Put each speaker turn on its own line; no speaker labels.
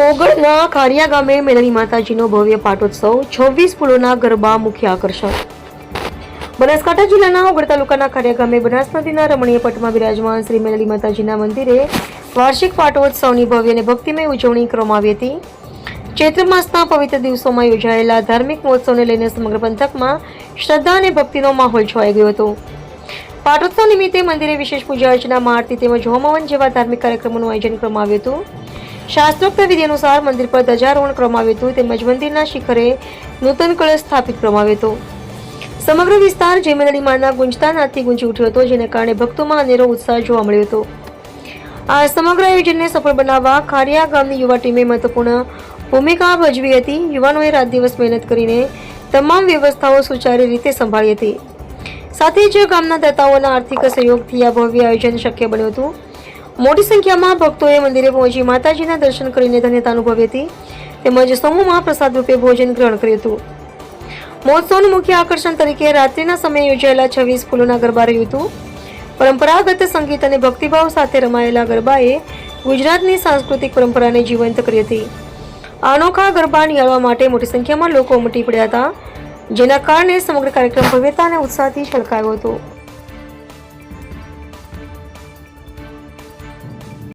ઓગળના ખારિયા ગામે મેલડી માતાજીનો ભવ્ય પાટોત્સવ, 26 ફૂલોના ગરબા મુખ્ય આકર્ષણ. બનાસકાંઠા જિલ્લાના ઓગળ તાલુકાના ખારિયા ગામે બનાસ નદીના રમણીય પટમાં બિરાજમાન શ્રી મેલડી માતાજીના મંદિરે વાર્ષિક પાટોત્સવની ભવ્ય અને ભક્તિમય ઉજવણી કરવામાં આવી હતી. ચૈત્ર માસના પવિત્ર દિવસોમાં યોજાયેલા ધાર્મિક મહોત્સવને લઈને સમગ્ર પંથકમાં શ્રદ્ધા અને ભક્તિનો માહોલ છવાઈ ગયો હતો. પાટોત્સવ નિમિત્તે મંદિરે વિશેષ પૂજા અર્ચના, મહાઆરતી તેમજ હોમહવન જેવા ધાર્મિક કાર્યક્રમોનું આયોજન કરવામાં આવ્યું હતું. શાસ્ત્રોક્ત વિધિ અનુસાર મંદિર પર ધ્વજારોહણ કરવામાં આવ્યું હતું તેમજ મંદિરના શિખરે નૂતન કળશ સ્થાપિત કરવામાં આવ્યો હતો. સમગ્ર વિસ્તાર જય મેલડી માના ગુંજતા નાદથી ગુંજી ઉઠ્યો હતો, જેને કારણે ભક્તોમાં અનેરો ઉત્સાહ જોવા મળ્યો હતો. આ સમગ્ર આયોજનને સફળ બનાવવા ખારિયા ગામની યુવા ટીમે મહત્વપૂર્ણ ભૂમિકા ભજવી હતી. યુવાનોએ રાત દિવસ મહેનત કરીને તમામ વ્યવસ્થાઓ સુચારૂ રીતે સંભાળી હતી. સાથે જ ગામના દાતાઓના આર્થિક સહયોગથી આ ભવ્ય આયોજન શક્ય બન્યું હતું. મોટી સંખ્યામાં ભક્તોએ મંદિરે પહોંચી માતાજીના દર્શન કરીને ધન્યતા અનુભવી હતી તેમજ સમૂહમાં પ્રસાદ રૂપે ભોજન ગ્રહણ કર્યું હતું. મહોત્સવનું મુખ્ય આકર્ષણ તરીકે રાત્રિના સમયે યોજાયેલા 26 ફૂલોના ગરબા રહ્યું હતું. પરંપરાગત સંગીત અને ભક્તિભાવ સાથે રમાયેલા ગરબાએ ગુજરાતની સાંસ્કૃતિક પરંપરાને જીવંત કરી હતી. આ અનોખા ગરબા નિહાળવા માટે મોટી સંખ્યામાં લોકો ઉમટી પડ્યા હતા, જેના કારણે સમગ્ર કાર્યક્રમ ભવ્યતા અને ઉત્સાહથી છલકાયો હતો.